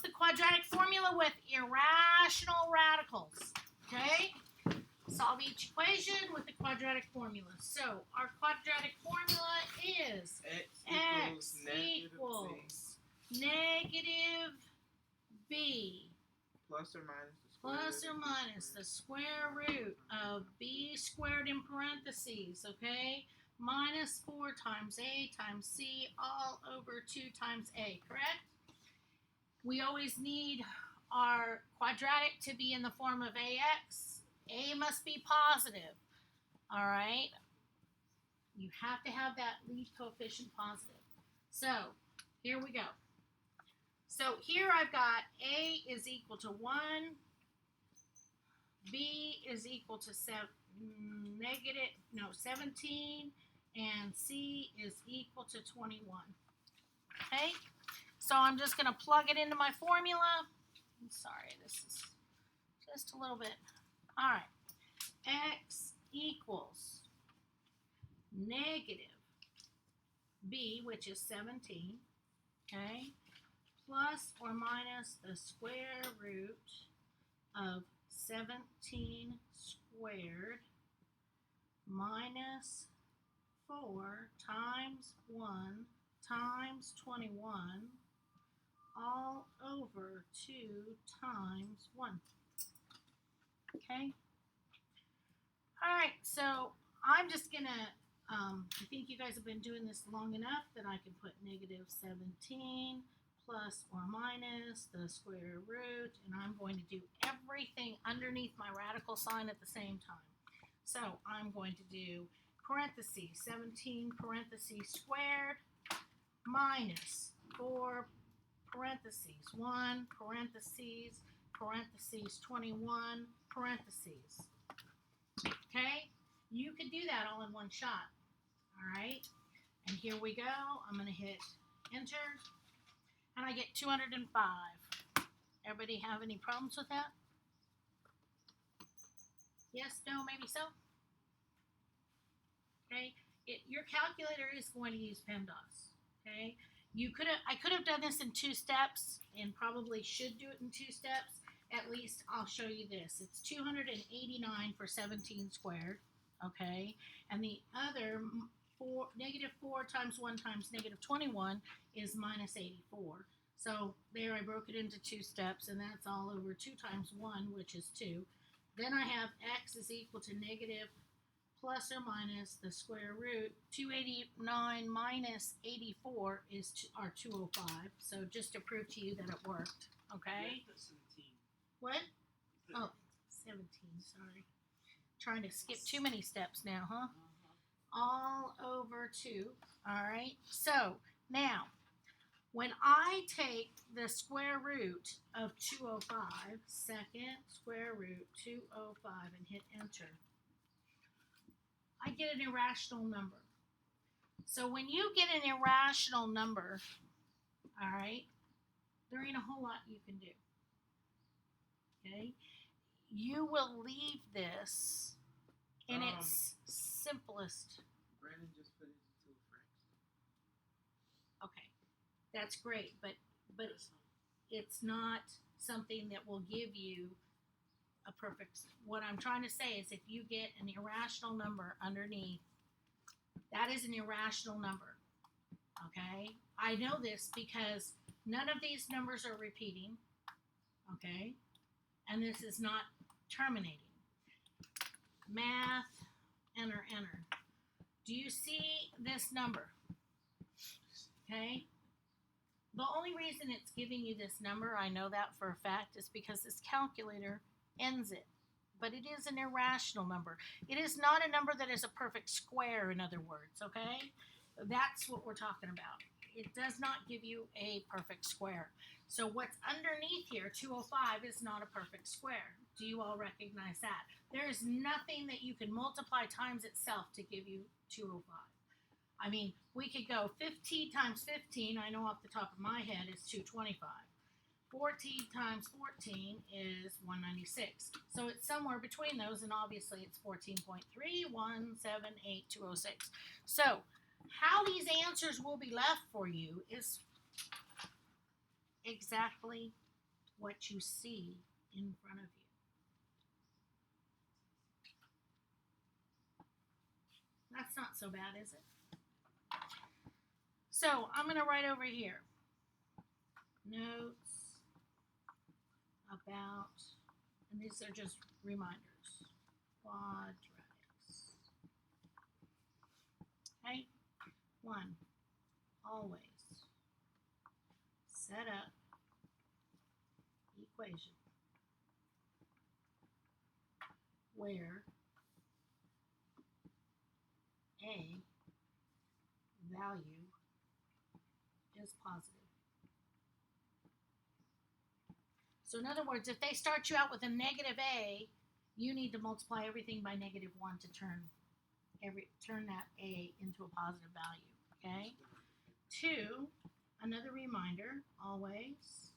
the quadratic formula with irrational radicals. Okay? Solve each equation with the quadratic formula. So, our quadratic formula is x equals negative b plus or minus the square root of b squared in parentheses, okay? Minus 4 times a times c all over 2 times a, correct? We always need our quadratic to be in the form of ax. A must be positive, all right? You have to have that lead coefficient positive. So, here we go. So, here I've got A is equal to 1, B is equal to 17, and C is equal to 21. Okay? So, I'm just going to plug it into my formula. I'm sorry, this is just a little bit. All right, x equals negative b, which is 17, okay, plus or minus the square root of 17 squared minus 4 times 1 times 21 all over 2 times 1. Okay. All right, so I'm just going to, I think you guys have been doing this long enough that I can put negative 17 plus or minus the square root, and I'm going to do everything underneath my radical sign at the same time. So I'm going to do parentheses, 17 parentheses squared minus 4 parentheses, 1 parentheses, parentheses 21 parentheses. Okay, you could do that all in one shot. All right, and here we go. I'm going to hit enter, and I get 205. Everybody have any problems with that? Yes, no, maybe so. Okay, your calculator is going to use PEMDAS. Okay, I could have done this in 2 steps, and probably should do it in 2 steps. At least I'll show you this. It's 289 for 17 squared, okay? And the other negative 4 times 1 times negative 21 is minus 84. So there I broke it into 2 steps, and that's all over 2 times 1, which is 2. Then I have x is equal to negative plus or minus the square root. 289 minus 84 is our 205. So just to prove to you that it worked, okay? What? Oh, 17, sorry. Trying to skip too many steps now, huh? All over 2. All right. So, now, when I take the square root of 205, second square root 205, and hit enter, I get an irrational number. So, when you get an irrational number, all right, there ain't a whole lot you can do. Okay, you will leave this in its simplest. Brandon just put it into a fraction. Okay, that's great, but it's not something that will give you a perfect. What I'm trying to say is, if you get an irrational number underneath, that is an irrational number. Okay, I know this because none of these numbers are repeating. Okay. And this is not terminating. Math, enter, enter. Do you see this number? Okay. The only reason it's giving you this number, I know that for a fact, is because this calculator ends it. But it is an irrational number. It is not a number that is a perfect square, in other words, okay? That's what we're talking about. It does not give you a perfect square. So what's underneath here, 205, is not a perfect square. Do you all recognize that? There is nothing that you can multiply times itself to give you 205. I mean, we could go 15 times 15, I know off the top of my head, is 225. 14 times 14 is 196. So it's somewhere between those, and obviously it's 14.3178206. So how these answers will be left for you is exactly what you see in front of you. That's not so bad, is it? So I'm going to write over here, notes about, and these are just reminders, quadratics. Okay, 1, always set up equation where a value is positive. So in other words, if they start you out with a negative a, you need to multiply everything by -1 to turn that a into a positive value. Okay? 2, another reminder, always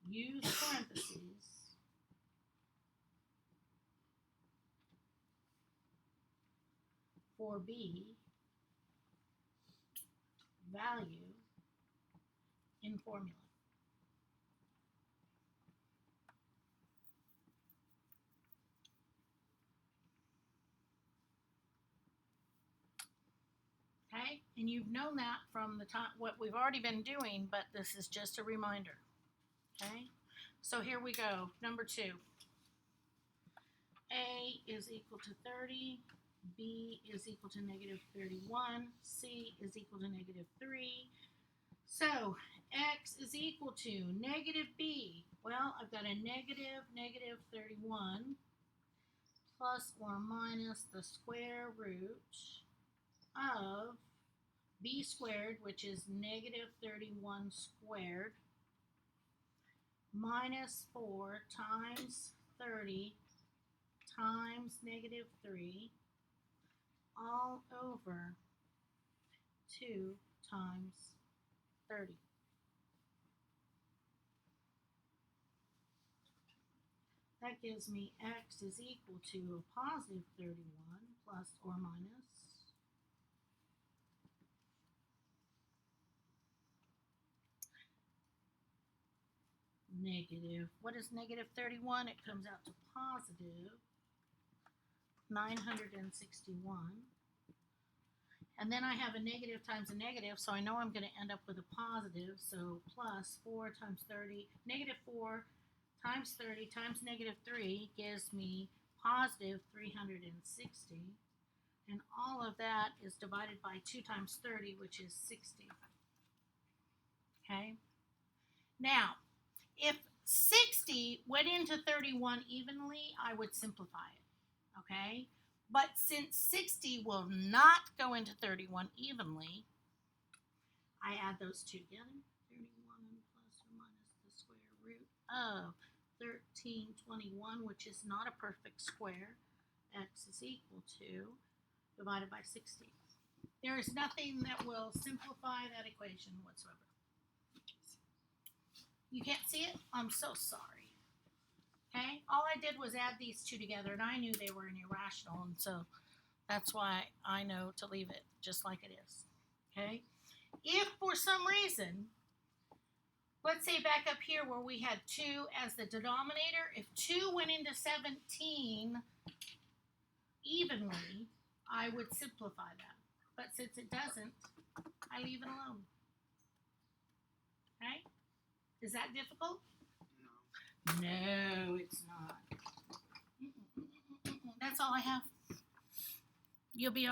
use parentheses for b value in formula. Okay, and you've known that from the time what we've already been doing, but this is just a reminder. Okay, so here we go. Number 2. A is equal to 30. B is equal to -31. C is equal to -3. So x is equal to -b. Well, I've got a -31 plus or minus the square root of b squared, which is -31 squared, minus 4 times 30 times -3, all over 2 times 30. That gives me x is equal to a positive 31 plus or minus negative. What is -31? It comes out to positive 961. And then I have a negative times a negative, so I know I'm going to end up with a positive. So plus 4 times 30, -4 times 30 times -3 gives me positive 360. And all of that is divided by 2 times 30, which is 60. Okay? Now, if 60 went into 31 evenly, I would simplify it. Okay? But since 60 will not go into 31 evenly, I add those two together. 31 plus or minus the square root of 1321, which is not a perfect square. X is equal to, divided by 60. There is nothing that will simplify that equation whatsoever. You can't see it? I'm so sorry. Okay, all I did was add these two together, and I knew they were an irrational, and so that's why I know to leave it just like it is. Okay, if for some reason, let's say back up here where we had 2 as the denominator, if 2 went into 17 evenly, I would simplify that. But since it doesn't, I leave it alone. Okay, is that difficult? No, it's not. That's all I have. You'll be all right.